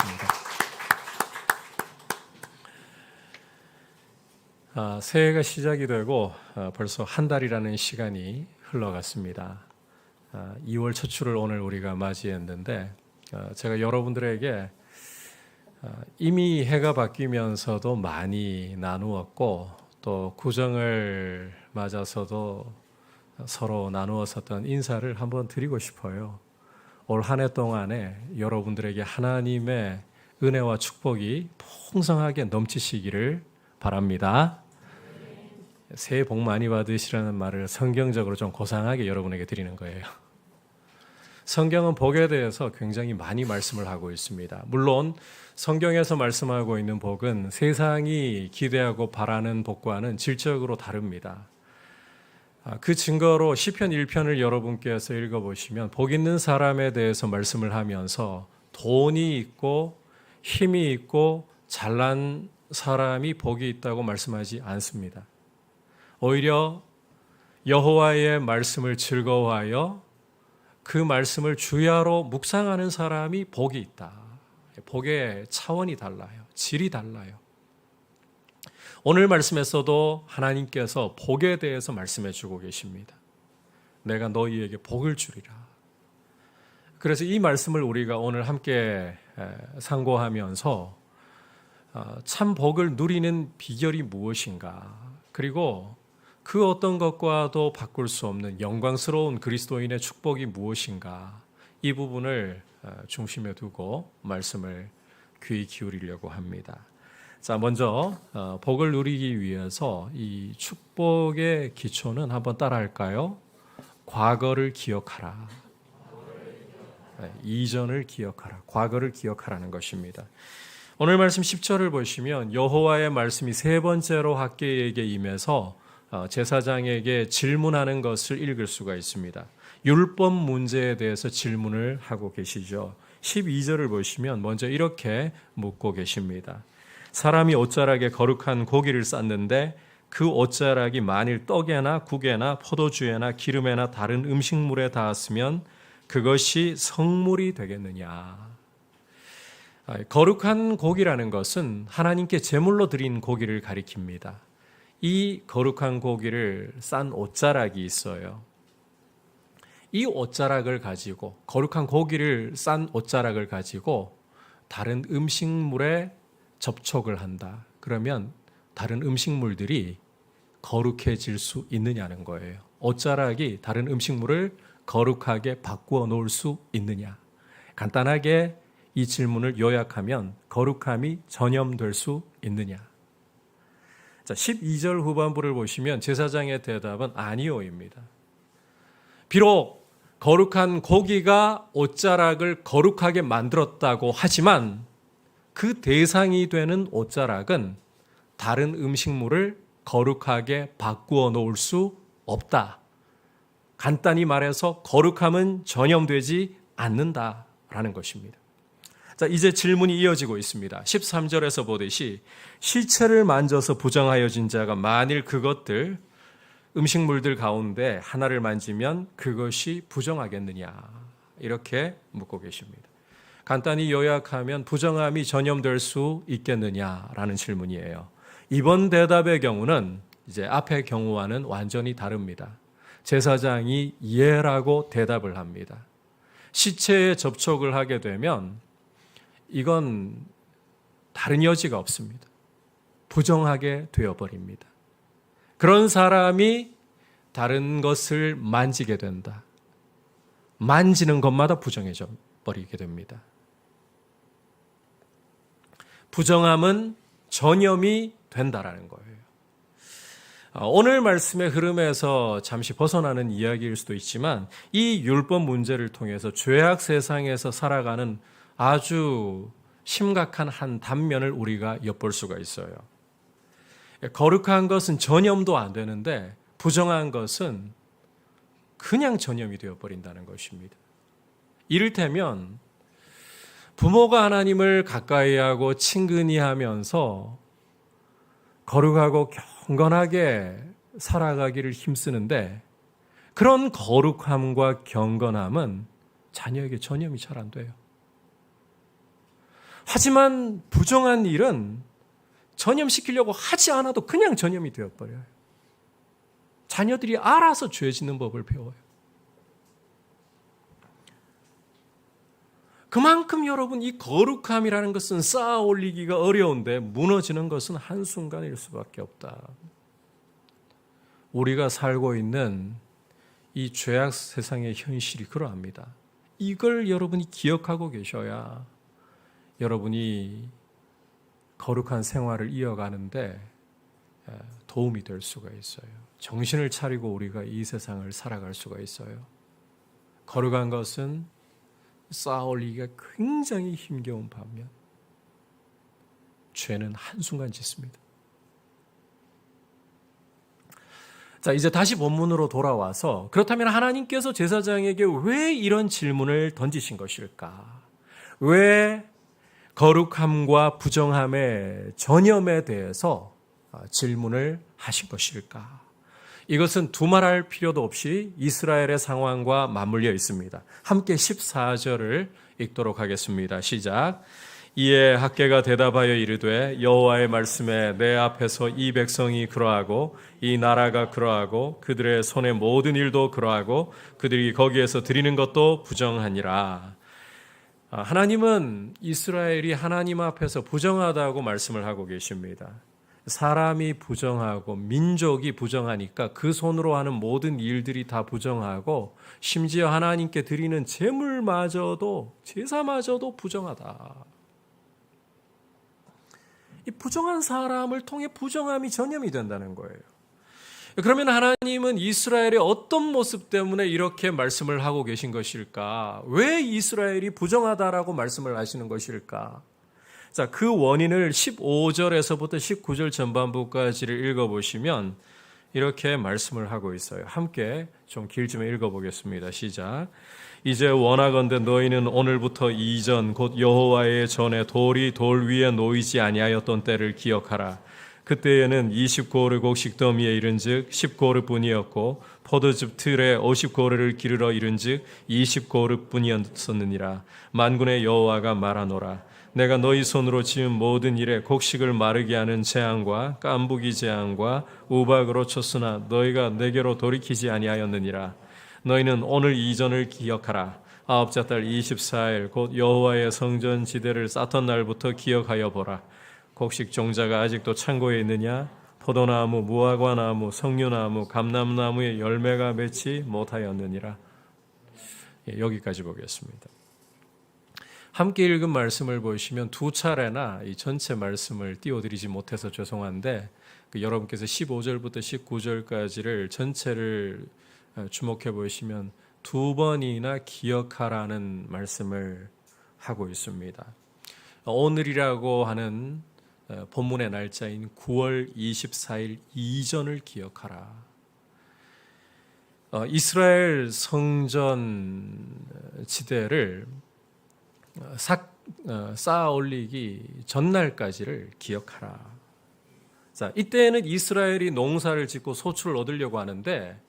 기도하겠습니다. 새해가 시작이 되고 벌써 한 달이라는 시간이 흘러갔습니다. 2월 첫 주를 오늘 우리가 맞이했는데 제가 여러분들에게 이미 해가 바뀌면서도 많이 나누었고 또 구정을 맞아서도 서로 나누었었던 인사를 한번 드리고 싶어요. 올 한 해 동안에 여러분들에게 하나님의 은혜와 축복이 풍성하게 넘치시기를 바랍니다. 새해 복 많이 받으시라는 말을 성경적으로 좀 고상하게 여러분에게 드리는 거예요. 성경은 복에 대해서 굉장히 많이 말씀을 하고 있습니다. 물론 성경에서 말씀하고 있는 복은 세상이 기대하고 바라는 복과는 질적으로 다릅니다. 그 증거로 시편 1편을 여러분께서 읽어보시면 복 있는 사람에 대해서 말씀을 하면서 돈이 있고 힘이 있고 잘난 사람이 복이 있다고 말씀하지 않습니다. 오히려 여호와의 말씀을 즐거워하여 그 말씀을 주야로 묵상하는 사람이 복이 있다. 복의 차원이 달라요. 질이 달라요. 오늘 말씀에서도 하나님께서 복에 대해서 말씀해 주고 계십니다. 내가 너희에게 복을 주리라. 그래서 이 말씀을 우리가 오늘 함께 상고하면서 참 복을 누리는 비결이 무엇인가, 그리고 그 어떤 것과도 바꿀 수 없는 영광스러운 그리스도인의 축복이 무엇인가, 이 부분을 중심에 두고 말씀을 귀 기울이려고 합니다. 자, 먼저 복을 누리기 위해서 이 축복의 기초는 한번 따라할까요? 과거를 기억하라. 이전을 기억하라. 과거를 기억하라는 것입니다. 오늘 말씀 10절을 보시면 여호와의 말씀이 세 번째로 학개에게 임해서 제사장에게 질문하는 것을 읽을 수가 있습니다. 율법 문제에 대해서 질문을 하고 계시죠. 12절을 보시면 먼저 이렇게 묻고 계십니다. 사람이 옷자락에 거룩한 고기를 쌌는데 그 옷자락이 만일 떡에나 국에나 포도주에나 기름에나 다른 음식물에 닿았으면 그것이 성물이 되겠느냐. 거룩한 고기라는 것은 하나님께 제물로 드린 고기를 가리킵니다. 이 거룩한 고기를 싼 옷자락이 있어요. 이 옷자락을 가지고, 거룩한 고기를 싼 옷자락을 가지고 다른 음식물에 접촉을 한다. 그러면 다른 음식물들이 거룩해질 수 있느냐는 거예요. 옷자락이 다른 음식물을 거룩하게 바꾸어 놓을 수 있느냐. 간단하게 이 질문을 요약하면 거룩함이 전염될 수 있느냐. 자, 12절 후반부를 보시면 제사장의 대답은 아니요입니다. 비록 거룩한 고기가 옷자락을 거룩하게 만들었다고 하지만 그 대상이 되는 옷자락은 다른 음식물을 거룩하게 바꾸어 놓을 수 없다. 간단히 말해서 거룩함은 전염되지 않는다라는 것입니다. 자, 이제 질문이 이어지고 있습니다. 13절에서 보듯이 실체를 만져서 부정하여진 자가 만일 그것들 음식물들 가운데 하나를 만지면 그것이 부정하겠느냐, 이렇게 묻고 계십니다. 간단히 요약하면 부정함이 전염될 수 있겠느냐라는 질문이에요. 이번 대답의 경우는 이제 앞의 경우와는 완전히 다릅니다. 제사장이 예라고 대답을 합니다. 시체에 접촉을 하게 되면 이건 다른 여지가 없습니다. 부정하게 되어버립니다. 그런 사람이 다른 것을 만지게 된다. 만지는 것마다 부정해져 버리게 됩니다. 부정함은 전염이 된다라는 거예요. 오늘 말씀의 흐름에서 잠시 벗어나는 이야기일 수도 있지만 이 율법 문제를 통해서 죄악 세상에서 살아가는 아주 심각한 한 단면을 우리가 엿볼 수가 있어요. 거룩한 것은 전염도 안 되는데 부정한 것은 그냥 전염이 되어버린다는 것입니다. 이를테면 부모가 하나님을 가까이 하고 친근히 하면서 거룩하고 경건하게 살아가기를 힘쓰는데 그런 거룩함과 경건함은 자녀에게 전염이 잘 안 돼요. 하지만 부정한 일은 전염시키려고 하지 않아도 그냥 전염이 되어버려요. 자녀들이 알아서 죄 짓는 법을 배워요. 그만큼 여러분 이 거룩함이라는 것은 쌓아 올리기가 어려운데 무너지는 것은 한순간일 수밖에 없다. 우리가 살고 있는 이 죄악 세상의 현실이 그러합니다. 이걸 여러분이 기억하고 계셔야 여러분이 거룩한 생활을 이어가는데 도움이 될 수가 있어요. 정신을 차리고 우리가 이 세상을 살아갈 수가 있어요. 거룩한 것은 쌓아올리기가 굉장히 힘겨운 반면 죄는 한순간 짓습니다. 자, 이제 다시 본문으로 돌아와서 그렇다면 하나님께서 제사장에게 왜 이런 질문을 던지신 것일까? 왜 거룩함과 부정함의 전염에 대해서 질문을 하신 것일까? 이것은 두말할 필요도 없이 이스라엘의 상황과 맞물려 있습니다. 함께 14절을 읽도록 하겠습니다. 시작. 이에 학개가 대답하여 이르되 여호와의 말씀에 내 앞에서 이 백성이 그러하고 이 나라가 그러하고 그들의 손의 모든 일도 그러하고 그들이 거기에서 드리는 것도 부정하니라. 하나님은 이스라엘이 하나님 앞에서 부정하다고 말씀을 하고 계십니다. 사람이 부정하고 민족이 부정하니까 그 손으로 하는 모든 일들이 다 부정하고 심지어 하나님께 드리는 제물마저도 제사마저도 부정하다. 이 부정한 사람을 통해 부정함이 전염이 된다는 거예요. 그러면 하나님은 이스라엘의 어떤 모습 때문에 이렇게 말씀을 하고 계신 것일까? 왜 이스라엘이 부정하다라고 말씀을 하시는 것일까? 자, 그 원인을 15절에서부터 19절 전반부까지를 읽어보시면 이렇게 말씀을 하고 있어요. 함께 좀 길지만 읽어보겠습니다. 시작. 이제 원하건대 너희는 오늘부터 이전 곧 여호와의 전에 돌이 돌 위에 놓이지 아니하였던 때를 기억하라. 그때에는 20고르 곡식더미에 이른즉 10고르뿐이었고 포도즙 틀에 50고르를 기르러 이른즉 20고르뿐이었느니라. 만군의 여호와가 말하노라. 내가 너희 손으로 지은 모든 일에 곡식을 마르게 하는 재앙과 깐부기 재앙과 우박으로 쳤으나 너희가 내게로 돌이키지 아니하였느니라. 너희는 오늘 이전을 기억하라. 아홉째 달 24일 곧 여호와의 성전 지대를 쌓던 날부터 기억하여 보라. 곡식 종자가 아직도 창고에 있느냐? 포도나무, 무화과나무, 석류나무, 감람나무의 열매가 맺지 못하였느니라. 여기까지 보겠습니다. 함께 읽은 말씀을 보시면 두 차례나 이 전체 말씀을 띄워드리지 못해서 죄송한데 여러분께서 15절부터 19절까지를 전체를 주목해 보시면 두 번이나 기억하라는 말씀을 하고 있습니다. 오늘이라고 하는 본문의 날짜인 9월 24일 이전을 기억하라. 이스라엘 성전 지대를 쌓아 올리기 전날까지를 기억하라. 자, 이때는 이스라엘이 농사를 짓고 소출을 얻으려고 하는데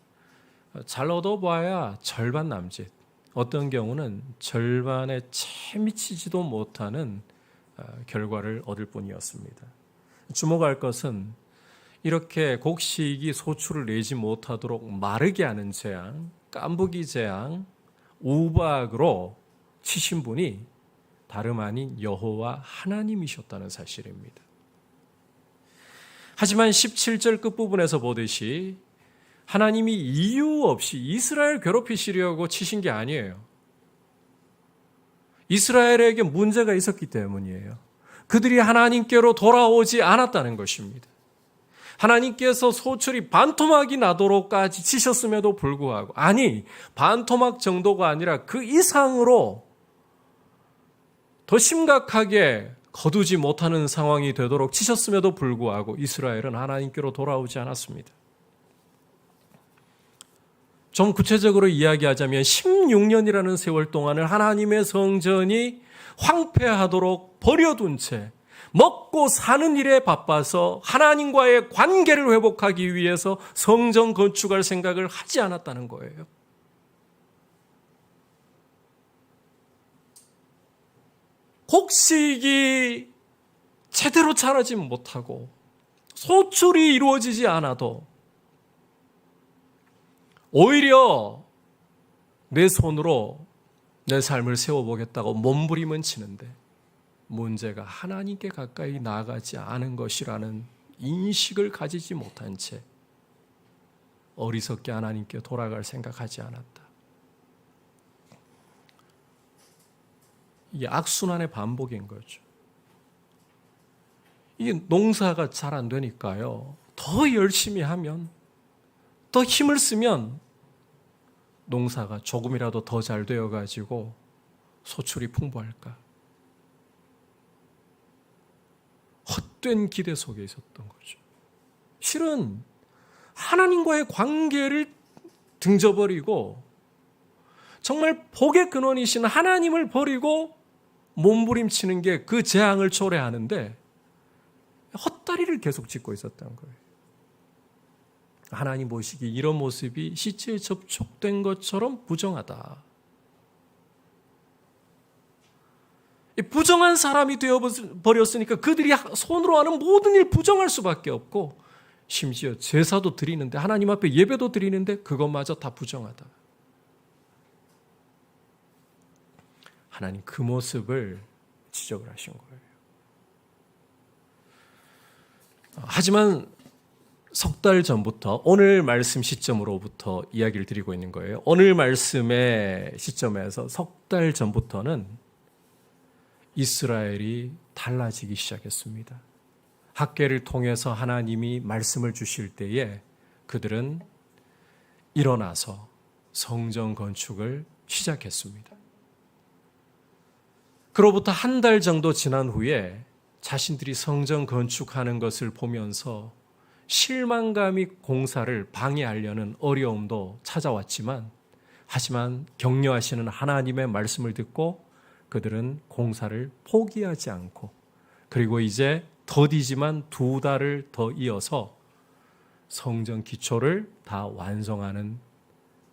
잘 얻어봐야 절반 남짓, 어떤 경우는 절반에 채 미치지도 못하는 결과를 얻을 뿐이었습니다. 주목할 것은 이렇게 곡식이 소출을 내지 못하도록 마르게 하는 재앙, 깐부기 재앙, 우박으로 치신 분이 다름 아닌 여호와 하나님이셨다는 사실입니다. 하지만 17절 끝부분에서 보듯이 하나님이 이유 없이 이스라엘 괴롭히시려고 치신 게 아니에요. 이스라엘에게 문제가 있었기 때문이에요. 그들이 하나님께로 돌아오지 않았다는 것입니다. 하나님께서 소출이 반토막이 나도록까지 치셨음에도 불구하고, 아니 반토막 정도가 아니라 그 이상으로 더 심각하게 거두지 못하는 상황이 되도록 치셨음에도 불구하고 이스라엘은 하나님께로 돌아오지 않았습니다. 좀 구체적으로 이야기하자면 16년이라는 세월 동안을 하나님의 성전이 황폐하도록 버려둔 채 먹고 사는 일에 바빠서 하나님과의 관계를 회복하기 위해서 성전 건축할 생각을 하지 않았다는 거예요. 곡식이 제대로 자라지 못하고 소출이 이루어지지 않아도 오히려 내 손으로 내 삶을 세워보겠다고 몸부림은 치는데 문제가 하나님께 가까이 나아가지 않은 것이라는 인식을 가지지 못한 채 어리석게 하나님께 돌아갈 생각하지 않았다. 이게 악순환의 반복인 거죠. 이게 농사가 잘 안 되니까요. 더 열심히 하면, 더 힘을 쓰면 농사가 조금이라도 더 잘 되어가지고 소출이 풍부할까. 헛된 기대 속에 있었던 거죠. 실은 하나님과의 관계를 등져버리고 정말 복의 근원이신 하나님을 버리고 몸부림치는 게 그 재앙을 초래하는데 헛다리를 계속 짚고 있었던 거예요. 하나님 보시기 이런 모습이 시체에 접촉된 것처럼 부정하다. 부정한 사람이 되어버렸으니까 그들이 손으로 하는 모든 일 부정할 수밖에 없고 심지어 제사도 드리는데 하나님 앞에 예배도 드리는데 그것마저 다 부정하다. 하나님 그 모습을 지적을 하신 거예요. 하지만 석 달 전부터 오늘 말씀 시점으로부터 이야기를 드리고 있는 거예요. 오늘 말씀의 시점에서 석 달 전부터는 이스라엘이 달라지기 시작했습니다. 학개를 통해서 하나님이 말씀을 주실 때에 그들은 일어나서 성전 건축을 시작했습니다. 그로부터 한 달 정도 지난 후에 자신들이 성전 건축하는 것을 보면서 실망감이 공사를 방해하려는 어려움도 찾아왔지만 하지만 격려하시는 하나님의 말씀을 듣고 그들은 공사를 포기하지 않고 그리고 이제 더디지만 2달을 더 이어서 성전 기초를 다 완성하는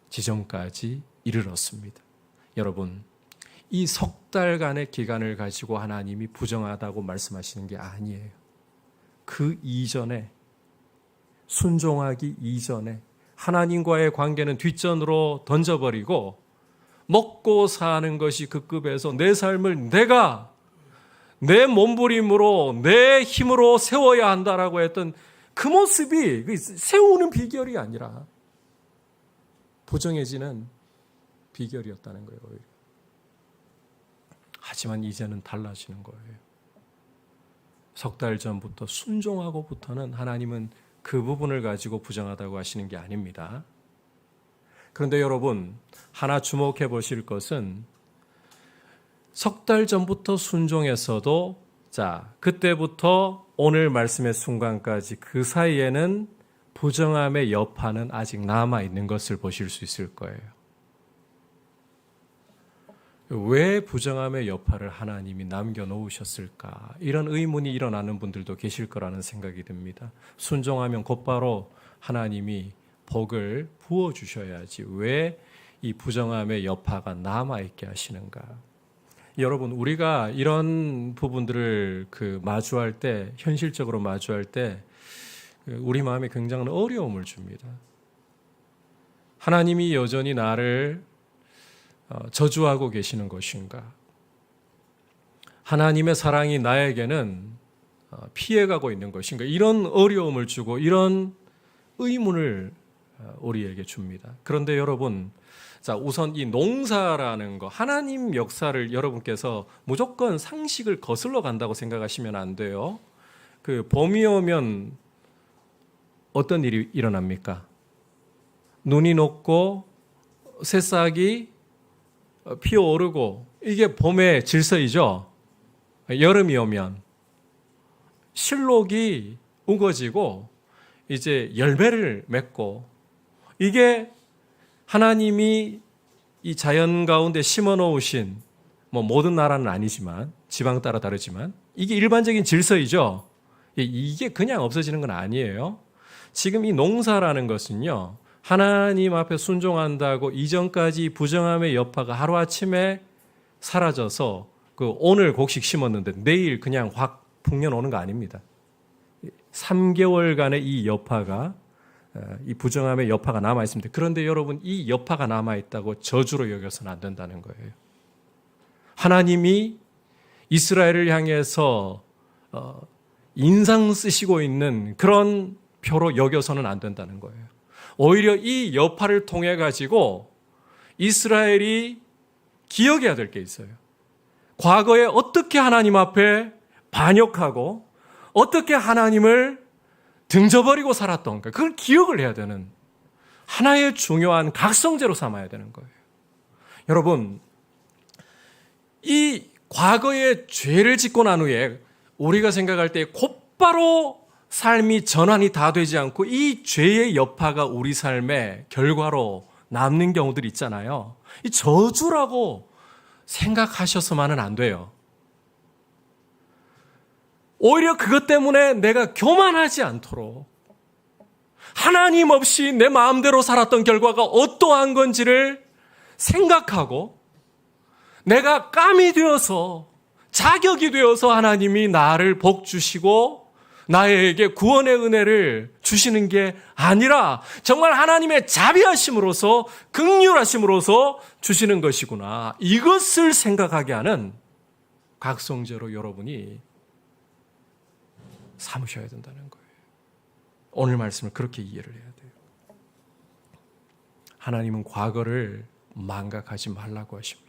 지점까지 이르렀습니다. 여러분, 이 석 달간의 기간을 가지고 하나님이 부정하다고 말씀하시는 게 아니에요. 그 이전에 순종하기 이전에 하나님과의 관계는 뒷전으로 던져버리고 먹고 사는 것이 그 급에서 내 삶을 내가 내 몸부림으로 내 힘으로 세워야 한다라고 했던 그 모습이 세우는 비결이 아니라 부정해지는 비결이었다는 거예요. 하지만 이제는 달라지는 거예요. 석 달 전부터 순종하고부터는 하나님은 그 부분을 가지고 부정하다고 하시는 게 아닙니다. 그런데 여러분, 하나 주목해 보실 것은 석 달 전부터 순종했어도 그때부터 오늘 말씀의 순간까지 그 사이에는 부정함의 여파는 아직 남아있는 것을 보실 수 있을 거예요. 왜 부정함의 여파를 하나님이 남겨놓으셨을까? 이런 의문이 일어나는 분들도 계실 거라는 생각이 듭니다. 순종하면 곧바로 하나님이 복을 부어주셔야지 왜 이 부정함의 여파가 남아있게 하시는가? 여러분, 우리가 이런 부분들을 마주할 때, 현실적으로 마주할 때 우리 마음에 굉장한 어려움을 줍니다. 하나님이 여전히 나를 저주하고 계시는 것인가? 하나님의 사랑이 나에게는 피해가고 있는 것인가? 이런 어려움을 주고 이런 의문을 우리에게 줍니다. 그런데 여러분, 우선 이 농사라는 거, 하나님 역사를 여러분께서 무조건 상식을 거슬러 간다고 생각하시면 안 돼요. 봄이 오면 어떤 일이 일어납니까? 눈이 녹고 새싹이 피어오르고 이게 봄의 질서이죠. 여름이 오면 실록이 우거지고 이제 열매를 맺고 이게 하나님이 이 자연 가운데 심어 놓으신 모든 나라는 아니지만 지방 따라 다르지만 이게 일반적인 질서이죠. 이게 그냥 없어지는 건 아니에요. 지금 이 농사라는 것은요, 하나님 앞에 순종한다고 이전까지 부정함의 여파가 하루아침에 사라져서 오늘 곡식 심었는데 내일 그냥 확 풍년 오는 거 아닙니다. 3개월간의 이 여파가, 이 부정함의 여파가 남아 있습니다. 그런데 여러분, 이 여파가 남아 있다고 저주로 여겨서는 안 된다는 거예요. 하나님이 이스라엘을 향해서 인상 쓰시고 있는 그런 표로 여겨서는 안 된다는 거예요. 오히려 이 여파를 통해 가지고 이스라엘이 기억해야 될 게 있어요. 과거에 어떻게 하나님 앞에 반역하고 어떻게 하나님을 등져버리고 살았던가, 그걸 기억을 해야 되는 하나의 중요한 각성제로 삼아야 되는 거예요. 여러분, 이 과거의 죄를 짓고 난 후에 우리가 생각할 때 곧바로 삶이 전환이 다 되지 않고 이 죄의 여파가 우리 삶의 결과로 남는 경우들이 있잖아요. 이 저주라고 생각하셔서만은 안 돼요. 오히려 그것 때문에 내가 교만하지 않도록 하나님 없이 내 마음대로 살았던 결과가 어떠한 건지를 생각하고 내가 깜이 되어서 자격이 되어서 하나님이 나를 복 주시고 나에게 구원의 은혜를 주시는 게 아니라 정말 하나님의 자비하심으로서 긍휼하심으로서 주시는 것이구나. 이것을 생각하게 하는 각성제로 여러분이 삼으셔야 된다는 거예요. 오늘 말씀을 그렇게 이해를 해야 돼요. 하나님은 과거를 망각하지 말라고 하십니다.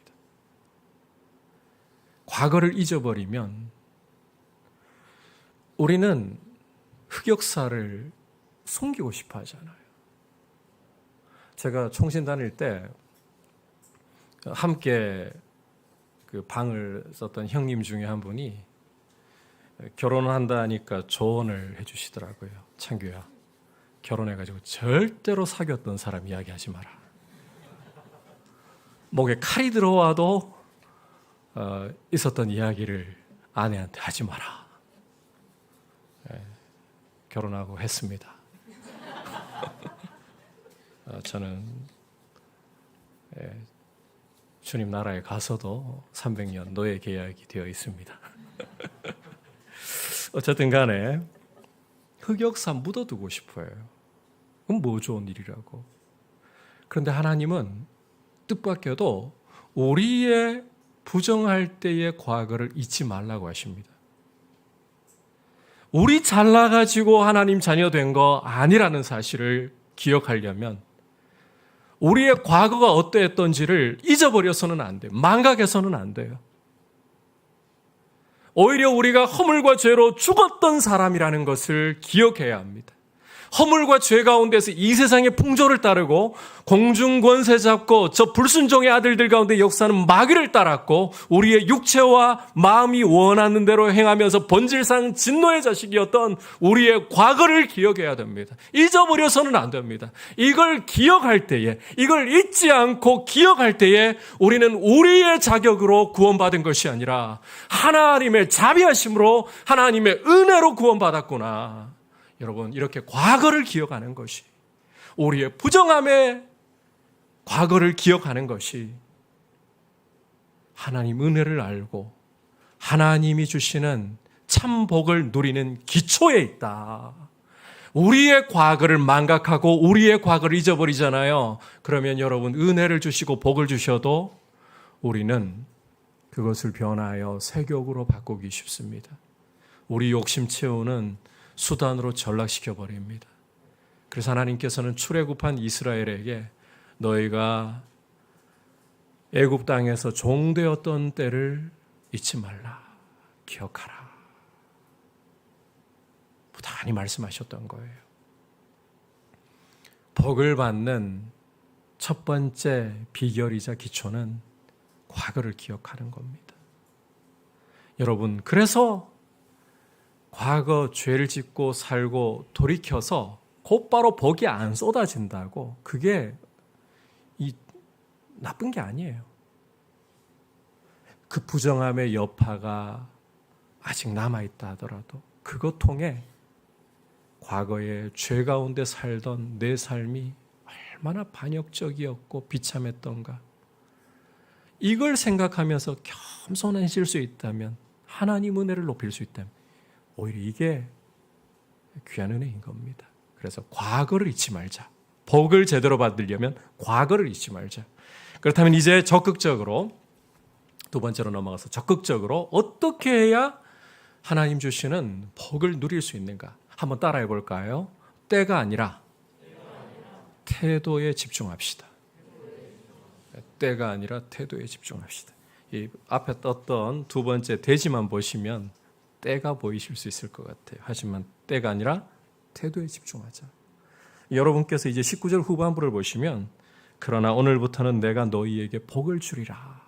과거를 잊어버리면 우리는 흑역사를 숨기고 싶어 하잖아요. 제가 총신 다닐 때 함께 그 방을 썼던 형님 중에 한 분이 결혼을 한다니까 조언을 해주시더라고요. 창규야, 결혼해가지고 절대로 사귀었던 사람 이야기하지 마라. 목에 칼이 들어와도 있었던 이야기를 아내한테 하지 마라. 결혼하고 했습니다. 저는 주님 나라에 가서도 300년 노예 계약이 되어 있습니다. 어쨌든 간에 흑역사 묻어두고 싶어요. 그럼 뭐 좋은 일이라고. 그런데 하나님은 뜻밖에도 우리의 부정할 때의 과거를 잊지 말라고 하십니다. 우리 잘나가지고 하나님 자녀 된 거 아니라는 사실을 기억하려면 우리의 과거가 어떠했던지를 잊어버려서는 안 돼요. 망각해서는 안 돼요. 오히려 우리가 허물과 죄로 죽었던 사람이라는 것을 기억해야 합니다. 허물과 죄 가운데서 이 세상의 풍조를 따르고 공중 권세 잡고 저 불순종의 아들들 가운데 역사하는 마귀를 따랐고 우리의 육체와 마음이 원하는 대로 행하면서 본질상 진노의 자식이었던 우리의 과거를 기억해야 됩니다. 잊어버려서는 안 됩니다. 이걸 기억할 때에, 이걸 잊지 않고 기억할 때에 우리는 우리의 자격으로 구원받은 것이 아니라 하나님의 자비하심으로 하나님의 은혜로 구원받았구나. 여러분, 이렇게 과거를 기억하는 것이, 우리의 부정함의 과거를 기억하는 것이 하나님 은혜를 알고 하나님이 주시는 참 복을 누리는 기초에 있다. 우리의 과거를 망각하고 우리의 과거를 잊어버리잖아요. 그러면 여러분, 은혜를 주시고 복을 주셔도 우리는 그것을 변하여 세격으로 바꾸기 쉽습니다. 우리 욕심 채우는 수단으로 전락시켜 버립니다. 그래서 하나님께서는 출애굽한 이스라엘에게 너희가 애굽 땅에서 종되었던 때를 잊지 말라, 기억하라, 부단히 말씀하셨던 거예요. 복을 받는 첫 번째 비결이자 기초는 과거를 기억하는 겁니다. 여러분, 그래서 과거 죄를 짓고 살고 돌이켜서 곧바로 복이 안 쏟아진다고, 그게 나쁜 게 아니에요. 그 부정함의 여파가 아직 남아있다 하더라도 그것 통해 과거에 죄 가운데 살던 내 삶이 얼마나 반역적이었고 비참했던가, 이걸 생각하면서 겸손해질 수 있다면, 하나님 은혜를 높일 수 있다면 오히려 이게 귀한 은혜인 겁니다. 그래서 과거를 잊지 말자. 복을 제대로 받으려면 과거를 잊지 말자. 그렇다면 이제 적극적으로, 두 번째로 넘어가서 적극적으로 어떻게 해야 하나님 주시는 복을 누릴 수 있는가? 한번 따라해 볼까요? 때가 아니라 태도에 집중합시다. 때가 아니라 태도에 집중합시다. 이 앞에 떴던 두 번째 돼지만 보시면 때가 보이실 수 있을 것 같아요. 하지만 때가 아니라 태도에 집중하자. 여러분께서 이제 19절 후반부를 보시면 그러나 오늘부터는 내가 너희에게 복을 주리라.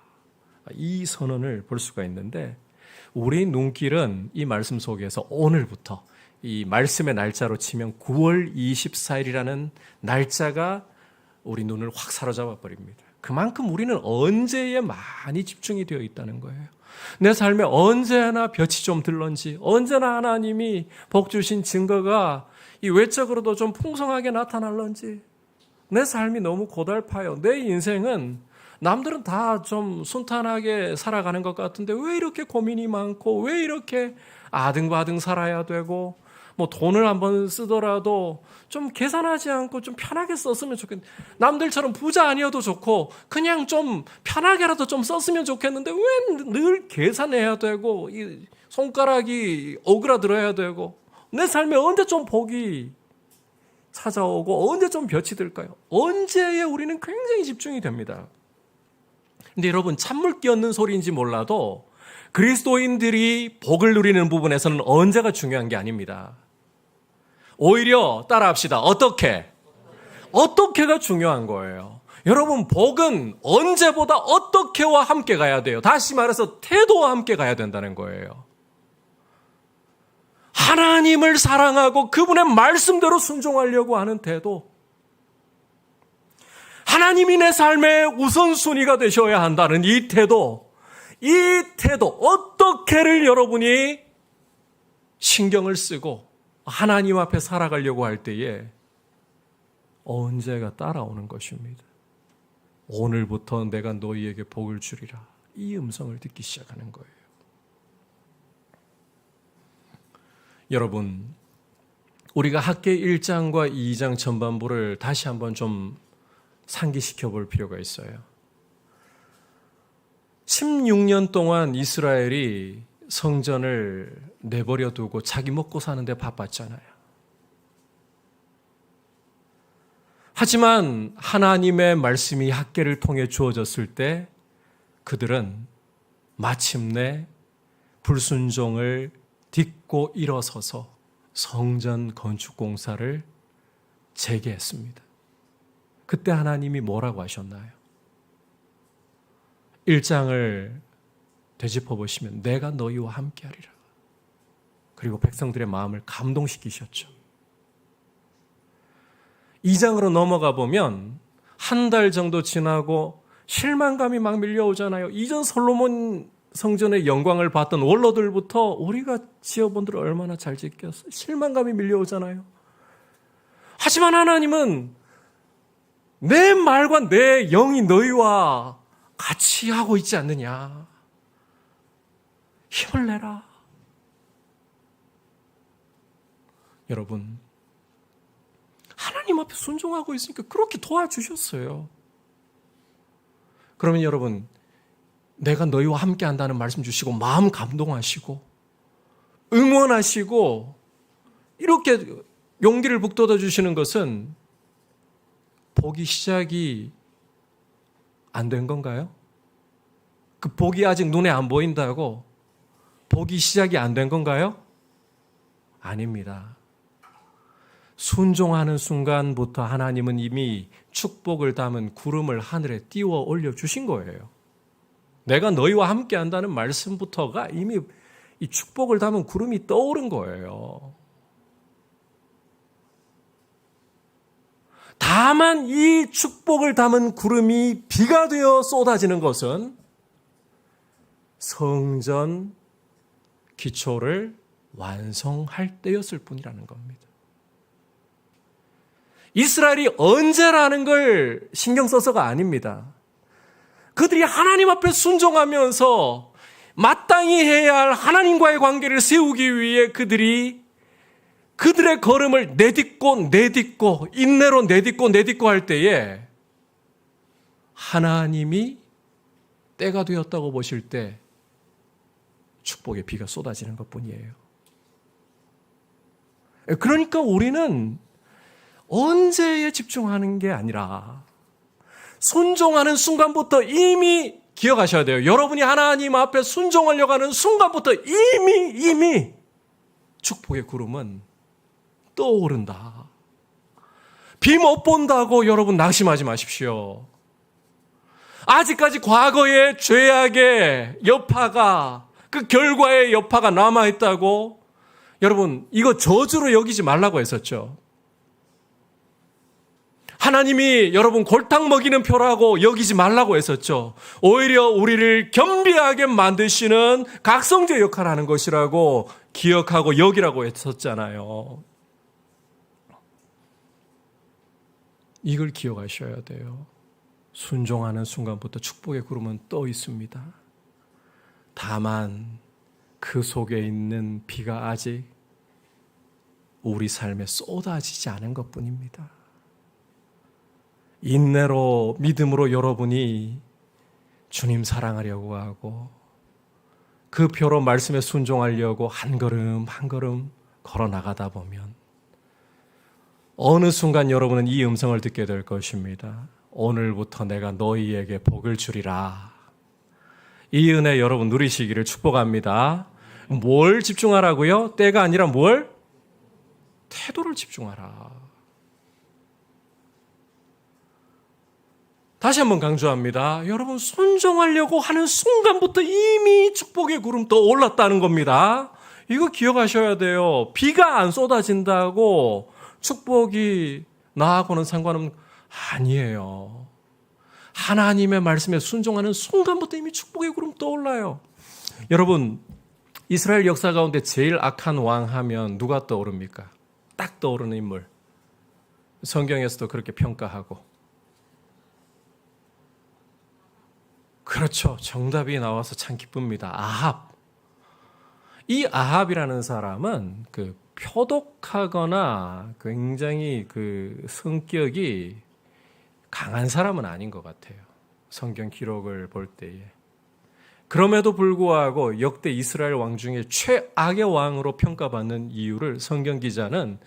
이 선언을 볼 수가 있는데 우리 눈길은 이 말씀 속에서 오늘부터 이 말씀의 날짜로 치면 9월 24일이라는 날짜가 우리 눈을 확 사로잡아 버립니다. 그만큼 우리는 언제에 많이 집중이 되어 있다는 거예요. 내 삶에 언제나 볕이 좀 들런지, 언제나 하나님이 복 주신 증거가 이 외적으로도 좀 풍성하게 나타날런지, 내 삶이 너무 고달파요. 내 인생은 남들은 다 좀 순탄하게 살아가는 것 같은데 왜 이렇게 고민이 많고, 왜 이렇게 아등바등 살아야 되고, 뭐 돈을 한번 쓰더라도 좀 계산하지 않고 좀 편하게 썼으면 좋겠는데, 남들처럼 부자 아니어도 좋고 그냥 좀 편하게라도 좀 썼으면 좋겠는데 왜 늘 계산해야 되고 이 손가락이 오그라들어야 되고, 내 삶에 언제 좀 복이 찾아오고 언제 좀 볕이 들까요? 언제에 우리는 굉장히 집중이 됩니다. 근데 여러분, 찬물 끼얹는 소리인지 몰라도 그리스도인들이 복을 누리는 부분에서는 언제가 중요한 게 아닙니다. 오히려 따라합시다. 어떻게가 중요한 거예요. 여러분, 복은 언제보다 어떻게와 함께 가야 돼요. 다시 말해서 태도와 함께 가야 된다는 거예요. 하나님을 사랑하고 그분의 말씀대로 순종하려고 하는 태도, 하나님이 내 삶의 우선순위가 되셔야 한다는 이 태도, 어떻게를 여러분이 신경을 쓰고 하나님 앞에 살아가려고 할 때에 언제가 따라오는 것입니다. 오늘부터 내가 너희에게 복을 주리라. 이 음성을 듣기 시작하는 거예요. 여러분, 우리가 학계 1장과 2장 전반부를 다시 한번 좀 상기시켜 볼 필요가 있어요. 16년 동안 이스라엘이 성전을 내버려 두고 자기 먹고 사는데 바빴잖아요. 하지만 하나님의 말씀이 학계를 통해 주어졌을 때 그들은 마침내 불순종을 딛고 일어서서 성전 건축 공사를 재개했습니다. 그때 하나님이 뭐라고 하셨나요? 1장을 되짚어 보시면 내가 너희와 함께하리라. 그리고 백성들의 마음을 감동시키셨죠. 2장으로 넘어가 보면 한 달 정도 지나고 실망감이 막 밀려오잖아요. 이전 솔로몬 성전의 영광을 봤던 원로들부터 우리가 지어본들 얼마나 잘 짓겠어. 실망감이 밀려오잖아요. 하지만 하나님은 내 말과 내 영이 너희와 같이 하고 있지 않느냐. 힘을 내라. 여러분, 하나님 앞에 순종하고 있으니까 그렇게 도와주셨어요. 그러면 여러분, 내가 너희와 함께 한다는 말씀 주시고 마음 감동하시고 응원하시고 이렇게 용기를 북돋아 주시는 것은 복이 시작이 안 된 건가요? 그 복이 아직 눈에 안 보인다고 복이 시작이 안 된 건가요? 아닙니다. 순종하는 순간부터 하나님은 이미 축복을 담은 구름을 하늘에 띄워 올려주신 거예요. 내가 너희와 함께 한다는 말씀부터가 이미 이 축복을 담은 구름이 떠오른 거예요. 다만 이 축복을 담은 구름이 비가 되어 쏟아지는 것은 성전 기초를 완성할 때였을 뿐이라는 겁니다. 이스라엘이 언제라는 걸 신경 써서가 아닙니다. 그들이 하나님 앞에 순종하면서 마땅히 해야 할 하나님과의 관계를 세우기 위해 그들이 그들의 걸음을 내딛고 인내로 내딛고 할 때에 하나님이 때가 되었다고 보실 때 축복의 비가 쏟아지는 것뿐이에요. 그러니까 우리는 언제에 집중하는 게 아니라 순종하는 순간부터 이미 기억하셔야 돼요. 여러분이 하나님 앞에 순종하려고 하는 순간부터 이미 축복의 구름은 떠오른다. 비 못 본다고 여러분 낙심하지 마십시오. 아직까지 과거의 죄악의 여파가, 그 결과의 여파가 남아있다고 여러분 이거 저주로 여기지 말라고 했었죠. 하나님이 여러분 골탕 먹이는 표라고 여기지 말라고 했었죠. 오히려 우리를 겸비하게 만드시는 각성제 역할을 하는 것이라고 기억하고 여기라고 했었잖아요. 이걸 기억하셔야 돼요. 순종하는 순간부터 축복의 구름은 떠 있습니다. 다만 그 속에 있는 비가 아직 우리 삶에 쏟아지지 않은 것뿐입니다. 인내로 믿음으로 여러분이 주님 사랑하려고 하고 그 표로 말씀에 순종하려고 한 걸음 한 걸음 걸어 나가다 보면 어느 순간 여러분은 이 음성을 듣게 될 것입니다. 오늘부터 내가 너희에게 복을 주리라. 이 은혜 여러분 누리시기를 축복합니다. 뭘 집중하라고요? 때가 아니라 뭘? 태도를 집중하라. 다시 한번 강조합니다. 여러분 순종하려고 하는 순간부터 이미 축복의 구름 떠올랐다는 겁니다. 이거 기억하셔야 돼요. 비가 안 쏟아진다고 축복이 나하고는 상관은 아니에요. 하나님의 말씀에 순종하는 순간부터 이미 축복의 구름 떠올라요. 여러분 이스라엘 역사 가운데 제일 악한 왕 하면 누가 떠오릅니까? 딱 떠오르는 인물. 성경에서도 그렇게 평가하고. 그렇죠. 정답이 나와서 참 기쁩니다. 아합. 이 아합이라는 사람은 표독하거나 굉장히 성격이 강한 사람은 아닌 것 같아요. 성경 기록을 볼 때에. 그럼에도 불구하고 역대 이스라엘 왕 중에 최악의 왕으로 평가받는 이유를 성경 기자는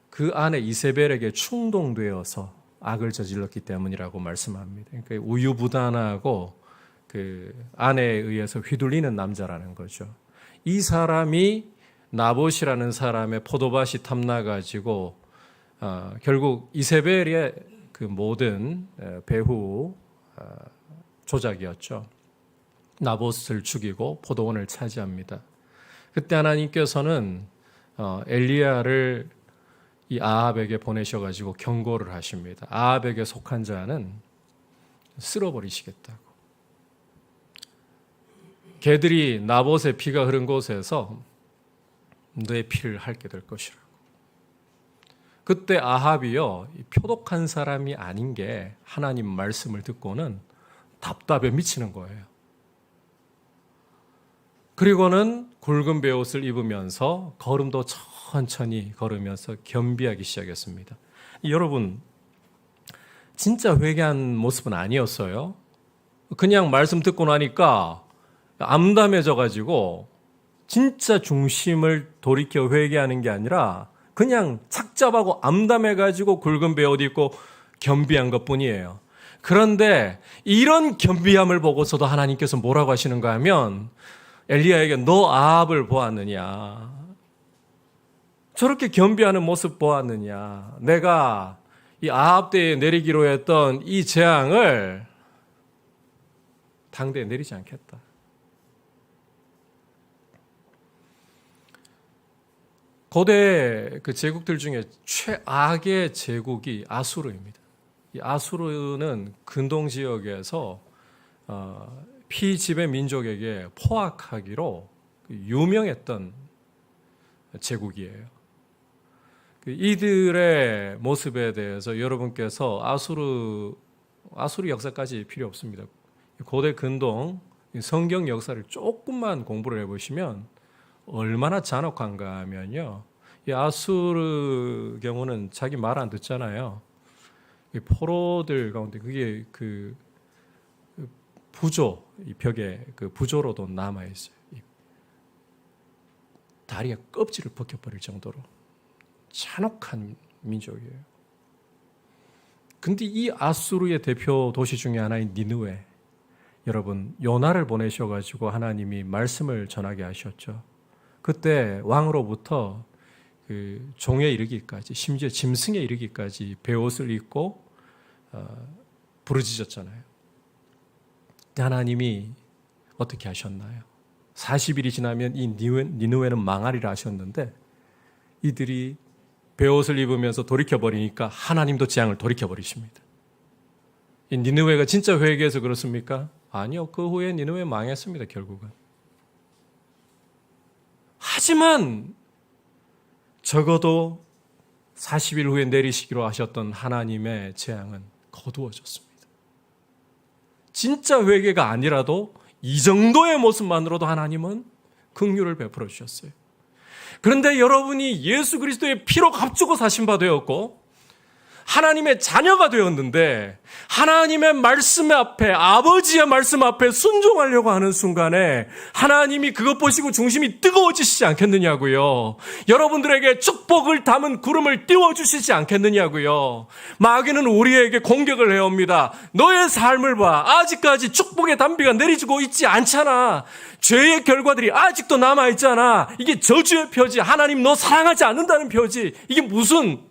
그 아내 이세벨에게 충동되어서 악을 저질렀기 때문이라고 말씀합니다. 그러니까 우유부단하고 그 아내에 의해서 휘둘리는 남자라는 거죠. 이 사람이 나봇이라는 사람의 포도밭이 탐나가지고 결국 이세벨의 그 모든 배후 조작이었죠. 나봇을 죽이고 포도원을 차지합니다. 그때 하나님께서는 엘리야를 이 아합에게 보내셔가지고 경고를 하십니다. 아합에게 속한 자는 쓸어버리시겠다고. 개들이 나봇의 피가 흐른 곳에서 너의 피를 핥게 될 것이라고. 그때 아합이요, 표독한 사람이 아닌 게 하나님 말씀을 듣고는 답답해 미치는 거예요. 그리고는 굵은 베옷을 입으면서 걸음도 천천히 걸으면서 겸비하기 시작했습니다. 여러분, 진짜 회개한 모습은 아니었어요. 그냥 말씀 듣고 나니까 암담해져가지고 진짜 중심을 돌이켜 회개하는 게 아니라 그냥 착잡하고 암담해가지고 굵은 베옷 입고 겸비한 것뿐이에요. 그런데 이런 겸비함을 보고서도 하나님께서 뭐라고 하시는가 하면 엘리야에게 너 아합을 보았느냐? 저렇게 겸비하는 모습 보았느냐? 내가 이 아합 때에 내리기로 했던 이 재앙을 당대에 내리지 않겠다. 고대 그 제국들 중에 최악의 제국이 아수르입니다. 이 아수르는 근동 지역에서 피지배 민족에게 포악하기로 유명했던 제국이에요. 이들의 모습에 대해서 여러분께서 아수르 역사까지 필요 없습니다. 고대 근동 성경 역사를 조금만 공부를 해보시면 얼마나 잔혹한가 하면요. 이 아수르 경우는 자기 말 안 듣잖아요. 이 포로들 가운데 그게 그 부조, 이 벽에 그 부조로도 남아있어요. 다리가 껍질을 벗겨버릴 정도로 잔혹한 민족이에요. 근데 이 아수르의 대표 도시 중에 하나인 니느웨, 여러분 요나를 보내셔가지고 하나님이 말씀을 전하게 하셨죠. 그때 왕으로부터 그 종에 이르기까지, 심지어 짐승에 이르기까지 베옷을 입고 부르짖었잖아요. 근데 하나님이 어떻게 하셨나요? 40일이 지나면 이 니느웨는 망하리라 하셨는데 이들이 베옷을 입으면서 돌이켜버리니까 하나님도 재앙을 돌이켜버리십니다. 이 니느웨가 진짜 회개해서 그렇습니까? 아니요. 그 후에 니느웨 망했습니다. 결국은. 하지만 적어도 40일 후에 내리시기로 하셨던 하나님의 재앙은 거두어졌습니다. 진짜 회개가 아니라도 이 정도의 모습만으로도 하나님은 긍휼을 베풀어 주셨어요. 그런데 여러분이 예수 그리스도의 피로 값주고 사신 바 되었고 하나님의 자녀가 되었는데 하나님의 말씀 앞에, 아버지의 말씀 앞에 순종하려고 하는 순간에 하나님이 그것 보시고 중심이 뜨거워지시지 않겠느냐고요. 여러분들에게 축복을 담은 구름을 띄워주시지 않겠느냐고요. 마귀는 우리에게 공격을 해옵니다. 너의 삶을 봐. 아직까지 축복의 단비가 내리지고 있지 않잖아. 죄의 결과들이 아직도 남아있잖아. 이게 저주의 표지. 하나님 너 사랑하지 않는다는 표지. 이게 무슨...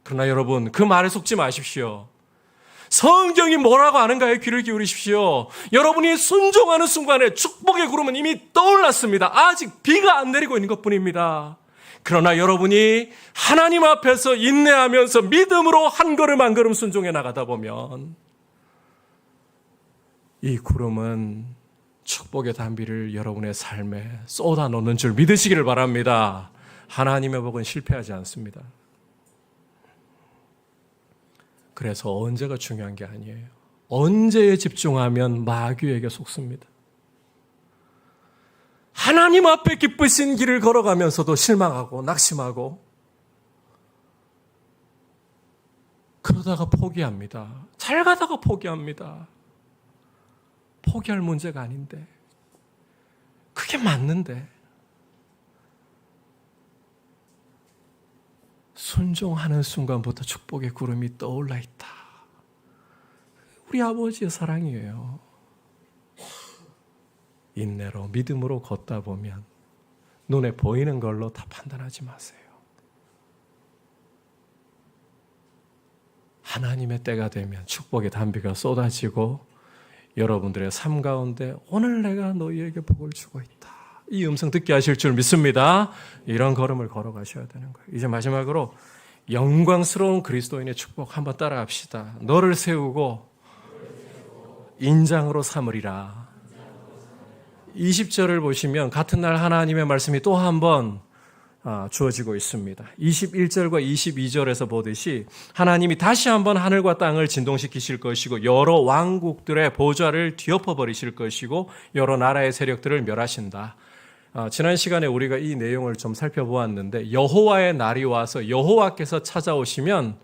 그러나 여러분 그 말에 속지 마십시오. 성경이 뭐라고 하는가에 귀를 기울이십시오. 여러분이 순종하는 순간에 축복의 구름은 이미 떠올랐습니다. 아직 비가 안 내리고 있는 것뿐입니다. 그러나 여러분이 하나님 앞에서 인내하면서 믿음으로 한 걸음 한 걸음 순종해 나가다 보면 이 구름은 축복의 단비를 여러분의 삶에 쏟아놓는 줄 믿으시기를 바랍니다. 하나님의 복은 실패하지 않습니다. 그래서 언제가 중요한 게 아니에요. 언제에 집중하면 마귀에게 속습니다. 하나님 앞에 기쁘신 길을 걸어가면서도 실망하고 낙심하고 그러다가 포기합니다. 잘 가다가 포기합니다. 포기할 문제가 아닌데 그게 맞는데 순종하는 순간부터 축복의 구름이 떠올라 있다. 우리 아버지의 사랑이에요. 인내로 믿음으로 걷다 보면 눈에 보이는 걸로 다 판단하지 마세요. 하나님의 때가 되면 축복의 단비가 쏟아지고 여러분들의 삶 가운데 오늘 내가 너희에게 복을 주고 있다. 이 음성 듣게 하실 줄 믿습니다. 이런 걸음을 걸어가셔야 되는 거예요. 이제 마지막으로 영광스러운 그리스도인의 축복 한번 따라합시다. 너를 세우고 인장으로 삼으리라. 20절을 보시면 같은 날 하나님의 말씀이 또 한 번 주어지고 있습니다. 21절과 22절에서 보듯이 하나님이 다시 한번 하늘과 땅을 진동시키실 것이고 여러 왕국들의 보좌를 뒤엎어버리실 것이고 여러 나라의 세력들을 멸하신다. 지난 시간에 우리가 이 내용을 좀 살펴보았는데 여호와의 날이 와서 여호와께서 찾아오시면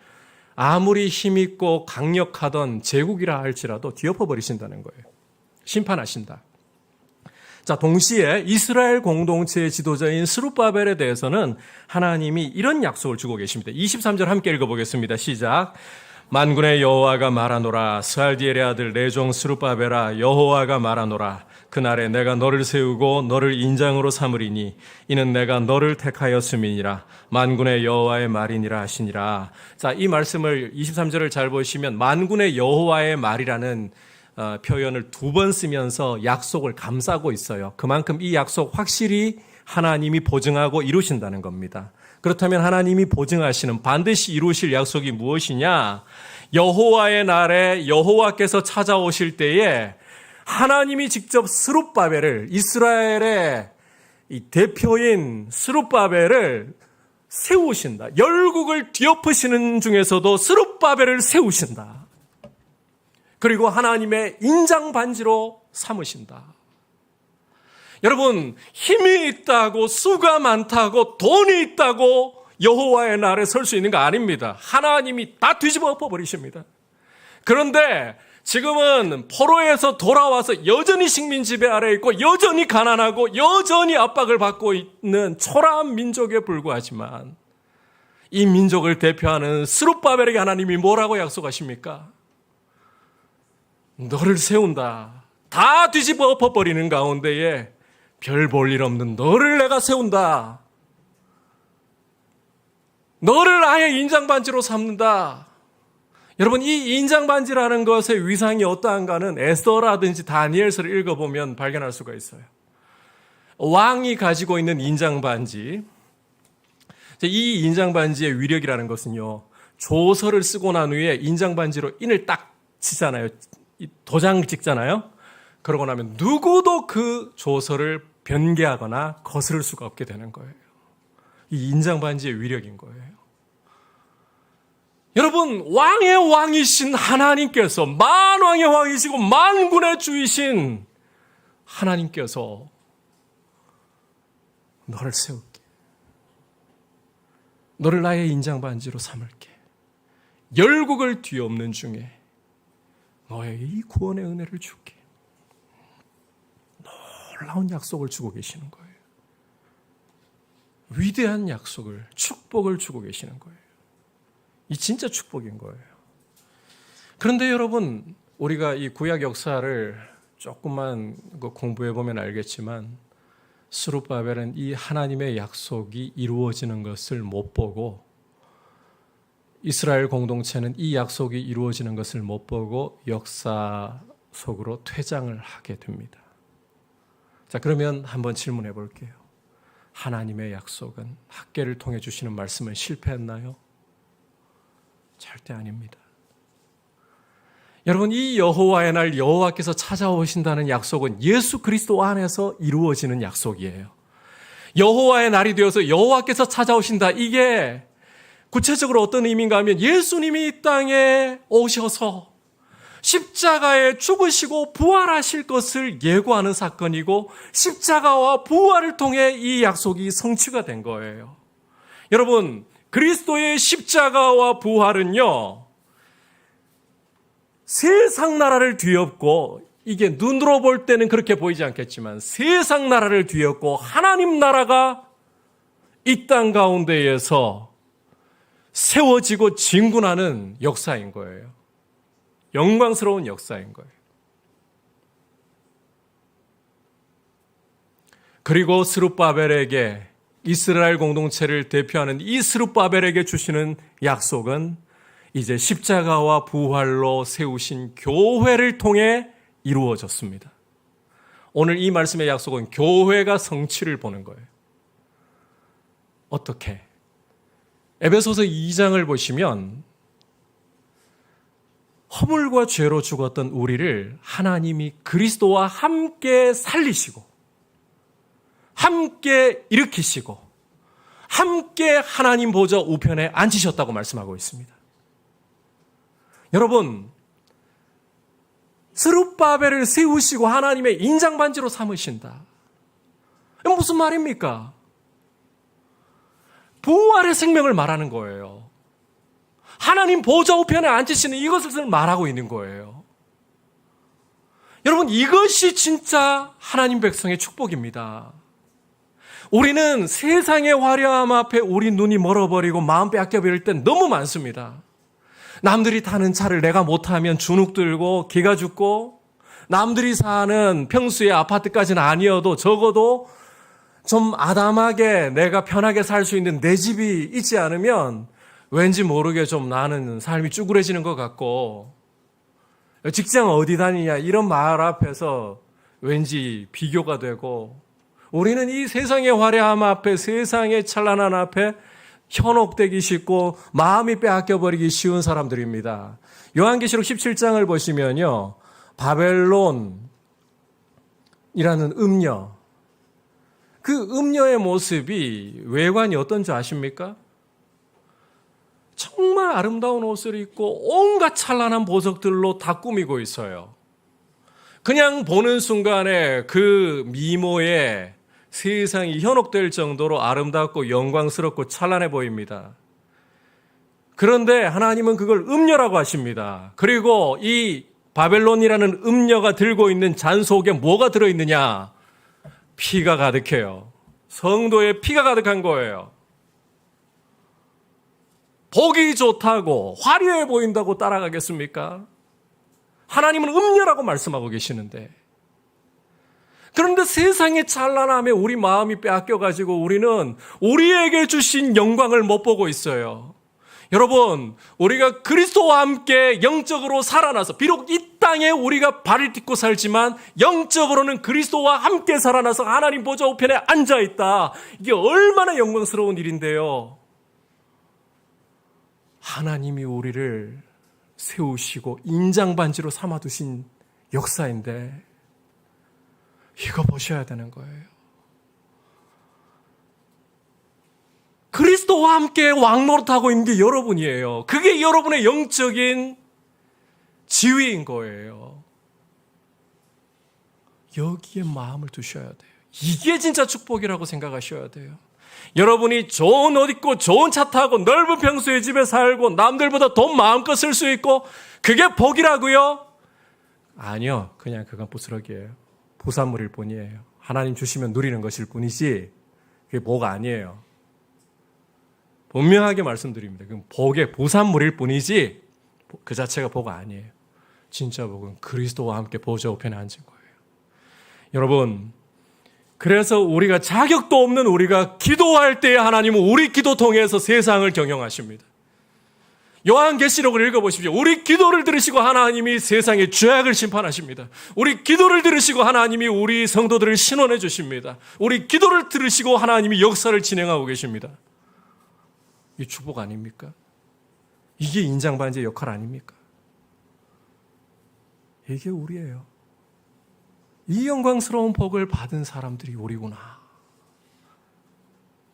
아무리 힘있고 강력하던 제국이라 할지라도 뒤엎어버리신다는 거예요. 심판하신다. 자, 동시에 이스라엘 공동체의 지도자인 스룹바벨에 대해서는 하나님이 이런 약속을 주고 계십니다. 23절 함께 읽어보겠습니다. 시작. 만군의 여호와가 말하노라. 스알디엘의 아들 내 종 스룹바벨아, 여호와가 말하노라. 그날에 내가 너를 세우고 너를 인장으로 삼으리니 이는 내가 너를 택하였음이니라. 만군의 여호와의 말이니라 하시니라. 자, 이 말씀을 23절을 잘 보시면 만군의 여호와의 말이라는 표현을 두 번 쓰면서 약속을 감싸고 있어요. 그만큼 이 약속 확실히 하나님이 보증하고 이루신다는 겁니다. 그렇다면 하나님이 보증하시는 반드시 이루실 약속이 무엇이냐? 여호와의 날에 여호와께서 찾아오실 때에 하나님이 직접 스룹바벨을, 이스라엘의 이 대표인 스룹바벨을 세우신다. 열국을 뒤엎으시는 중에서도 스룹바벨을 세우신다. 그리고 하나님의 인장 반지로 삼으신다. 여러분, 힘이 있다고, 수가 많다고, 돈이 있다고 여호와의 날에 설 수 있는 거 아닙니다. 하나님이 다 뒤집어 엎어버리십니다. 그런데 지금은 포로에서 돌아와서 여전히 식민 지배 아래에 있고 여전히 가난하고 여전히 압박을 받고 있는 초라한 민족에 불과하지만 이 민족을 대표하는 스룹바벨에게 하나님이 뭐라고 약속하십니까? 너를 세운다. 다 뒤집어 엎어버리는 가운데에 별 볼 일 없는 너를 내가 세운다. 너를 아예 인장반지로 삼는다. 여러분, 이 인장반지라는 것의 위상이 어떠한가는 에스더라든지 다니엘서를 읽어보면 발견할 수가 있어요. 왕이 가지고 있는 인장반지, 이 인장반지의 위력이라는 것은요, 조서를 쓰고 난 후에 인장반지로 인을 딱 치잖아요. 도장 찍잖아요. 그러고 나면 누구도 그 조서를 변개하거나 거스를 수가 없게 되는 거예요. 이 인장반지의 위력인 거예요. 여러분, 왕의 왕이신 하나님께서, 만왕의 왕이시고 만군의 주이신 하나님께서 너를 세울게. 너를 나의 인장반지로 삼을게. 열국을 뒤엎는 중에 너의 이 구원의 은혜를 줄게. 놀라운 약속을 주고 계시는 거예요. 위대한 약속을, 축복을 주고 계시는 거예요. 이 진짜 축복인 거예요. 그런데 여러분, 우리가 이 구약 역사를 조금만 공부해 보면 알겠지만 스룹바벨은 이 하나님의 약속이 이루어지는 것을 못 보고, 이스라엘 공동체는 이 약속이 이루어지는 것을 못 보고 역사 속으로 퇴장을 하게 됩니다. 자, 그러면 한번 질문해 볼게요. 하나님의 약속은, 학계를 통해 주시는 말씀은 실패했나요? 절대 아닙니다. 여러분, 이 여호와의 날, 여호와께서 찾아오신다는 약속은 예수 그리스도 안에서 이루어지는 약속이에요. 여호와의 날이 되어서 여호와께서 찾아오신다. 이게 구체적으로 어떤 의미인가 하면 예수님이 이 땅에 오셔서 십자가에 죽으시고 부활하실 것을 예고하는 사건이고, 십자가와 부활을 통해 이 약속이 성취가 된 거예요. 여러분, 그리스도의 십자가와 부활은요, 세상 나라를 뒤엎고, 이게 눈으로 볼 때는 그렇게 보이지 않겠지만 세상 나라를 뒤엎고 하나님 나라가 이 땅 가운데에서 세워지고 진군하는 역사인 거예요. 영광스러운 역사인 거예요. 그리고 스룹바벨에게, 이스라엘 공동체를 대표하는 이 스룹바벨에게 주시는 약속은 이제 십자가와 부활로 세우신 교회를 통해 이루어졌습니다. 오늘 이 말씀의 약속은 교회가 성취를 보는 거예요. 어떻게? 에베소서 2장을 보시면 허물과 죄로 죽었던 우리를 하나님이 그리스도와 함께 살리시고, 함께 일으키시고, 함께 하나님 보좌 우편에 앉히셨다고 말씀하고 있습니다. 여러분, 스룹바벨을 세우시고 하나님의 인장반지로 삼으신다. 무슨 말입니까? 부활의 생명을 말하는 거예요. 하나님 보좌 우편에 앉으시는 이것을 말하고 있는 거예요. 여러분, 이것이 진짜 하나님 백성의 축복입니다. 우리는 세상의 화려함 앞에 우리 눈이 멀어버리고 마음 빼앗겨버릴 땐 너무 많습니다. 남들이 타는 차를 내가 못 타면 주눅 들고 기가 죽고, 남들이 사는 평수의 아파트까지는 아니어도 적어도 좀 아담하게 내가 편하게 살 수 있는 내 집이 있지 않으면 왠지 모르게 좀 나는 삶이 쭈그레지는 것 같고, 직장 어디 다니냐 이런 말 앞에서 왠지 비교가 되고, 우리는 이 세상의 화려함 앞에, 세상의 찬란한 앞에 현혹되기 쉽고 마음이 빼앗겨버리기 쉬운 사람들입니다. 요한계시록 17장을 보시면요, 바벨론이라는 음녀, 그 음녀의 모습이 외관이 어떤지 아십니까? 정말 아름다운 옷을 입고 온갖 찬란한 보석들로 다 꾸미고 있어요. 그냥 보는 순간에 그 미모에 세상이 현혹될 정도로 아름답고 영광스럽고 찬란해 보입니다. 그런데 하나님은 그걸 음녀라고 하십니다. 그리고 이 바벨론이라는 음녀가 들고 있는 잔 속에 뭐가 들어있느냐? 피가 가득해요. 성도의 피가 가득한 거예요. 보기 좋다고 화려해 보인다고 따라가겠습니까? 하나님은 음녀라고 말씀하고 계시는데, 그런데 세상의 찬란함에 우리 마음이 빼앗겨가지고 우리는 우리에게 주신 영광을 못 보고 있어요. 여러분, 우리가 그리스도와 함께 영적으로 살아나서, 비록 이 땅에 우리가 발을 딛고 살지만 영적으로는 그리스도와 함께 살아나서 하나님 보좌 우편에 앉아있다. 이게 얼마나 영광스러운 일인데요. 하나님이 우리를 세우시고 인장반지로 삼아두신 역사인데 이거 보셔야 되는 거예요. 그리스도와 함께 왕노릇하고 있는 게 여러분이에요. 그게 여러분의 영적인 지위인 거예요. 여기에 마음을 두셔야 돼요. 이게 진짜 축복이라고 생각하셔야 돼요. 여러분이 좋은 옷 입고 좋은 차 타고 넓은 평수의 집에 살고 남들보다 돈 마음껏 쓸 수 있고 그게 복이라고요? 아니요. 그냥 그건 부스러기예요. 부산물일 뿐이에요. 하나님 주시면 누리는 것일 뿐이지 그게 복 아니에요. 분명하게 말씀드립니다. 그건 복의 부산물일 뿐이지 그 자체가 복 아니에요. 진짜 복은 그리스도와 함께 보좌 우편에 앉은 거예요. 여러분, 그래서 우리가 자격도 없는 우리가 기도할 때에 하나님은 우리 기도 통해서 세상을 경영하십니다. 요한계시록을 읽어보십시오. 우리 기도를 들으시고 하나님이 세상의 죄악을 심판하십니다. 우리 기도를 들으시고 하나님이 우리 성도들을 신원해 주십니다. 우리 기도를 들으시고 하나님이 역사를 진행하고 계십니다. 이 축복 아닙니까? 이게 인장반지의 역할 아닙니까? 이게 우리예요. 이 영광스러운 복을 받은 사람들이 우리구나.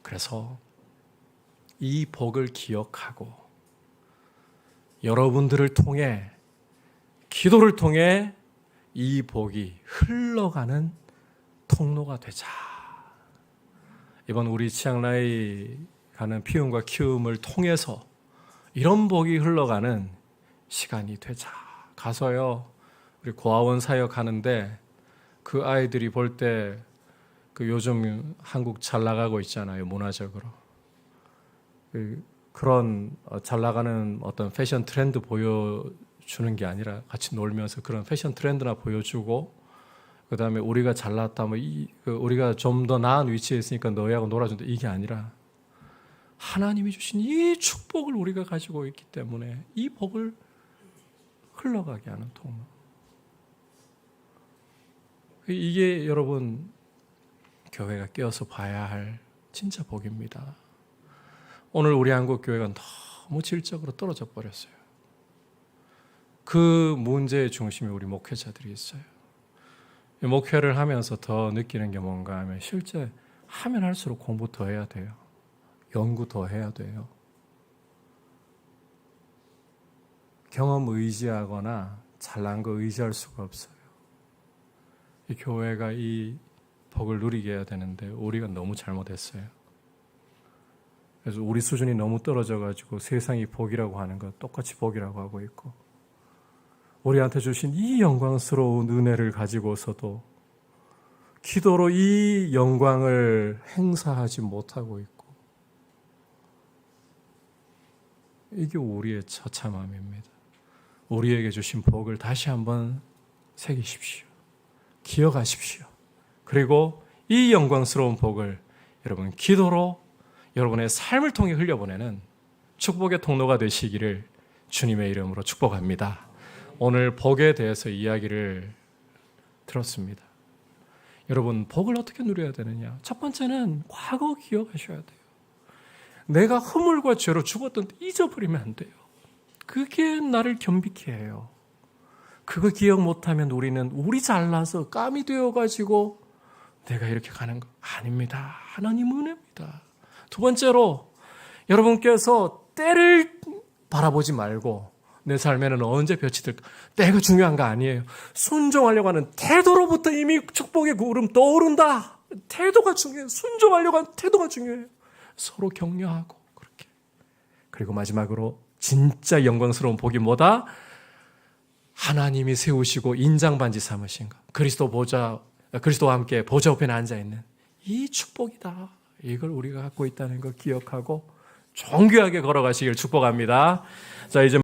그래서 이 복을 기억하고 여러분들을 통해, 기도를 통해 이 복이 흘러가는 통로가 되자. 이번 우리 치앙라이 가는 피움과 키움을 통해서 이런 복이 흘러가는 시간이 되자. 가서요, 우리 고아원 사역하는데 그 아이들이 볼 때 그 요즘 한국 잘 나가고 있잖아요, 문화적으로. 그런 잘 나가는 어떤 패션 트렌드 보여주는 게 아니라 같이 놀면서 그런 패션 트렌드나 보여주고, 그 다음에 우리가 잘났다면 우리가 좀 더 나은 위치에 있으니까 너희하고 놀아준다, 이게 아니라 하나님이 주신 이 축복을 우리가 가지고 있기 때문에 이 복을 흘러가게 하는 통로. 이게 여러분 교회가 깨어서 봐야 할 진짜 복입니다. 오늘 우리 한국 교회가 너무 질적으로 떨어져 버렸어요. 그 문제의 중심에 우리 목회자들이 있어요. 목회를 하면서 더 느끼는 게 뭔가 하면 실제 하면 할수록 공부 더 해야 돼요. 연구 더 해야 돼요. 경험 의지하거나 잘난 거 의지할 수가 없어요. 이 교회가 이 복을 누리게 해야 되는데 우리가 너무 잘못했어요. 그래서 우리 수준이 너무 떨어져가지고 세상이 복이라고 하는 것 똑같이 복이라고 하고 있고, 우리한테 주신 이 영광스러운 은혜를 가지고서도 기도로 이 영광을 행사하지 못하고 있고, 이게 우리의 처참함입니다. 우리에게 주신 복을 다시 한번 새기십시오. 기억하십시오. 그리고 이 영광스러운 복을 여러분 기도로 여러분의 삶을 통해 흘려보내는 축복의 통로가 되시기를 주님의 이름으로 축복합니다. 오늘 복에 대해서 이야기를 들었습니다. 여러분, 복을 어떻게 누려야 되느냐? 첫 번째는 과거 기억하셔야 돼요. 내가 허물과 죄로 죽었던 때 잊어버리면 안 돼요. 그게 나를 겸비케 해요. 그거 기억 못하면 우리는 우리 잘나서 깜이 되어가지고 내가 이렇게 가는 거 아닙니다. 하나님 은혜입니다. 두 번째로 여러분께서 때를 바라보지 말고 내 삶에는 언제 볕이 들까? 때가 중요한 거 아니에요. 순종하려고 하는 태도로부터 이미 축복의 구름 떠오른다. 태도가 중요해요. 순종하려고 하는 태도가 중요해요. 서로 격려하고 그렇게. 그리고 마지막으로 진짜 영광스러운 복이 뭐다? 하나님이 세우시고 인장반지 삼으신 것. 그리스도와 함께 보좌 우편에 앉아있는 이 축복이다. 이걸 우리가 갖고 있다는 걸 기억하고 정교하게 걸어가시길 축복합니다. 자, 이제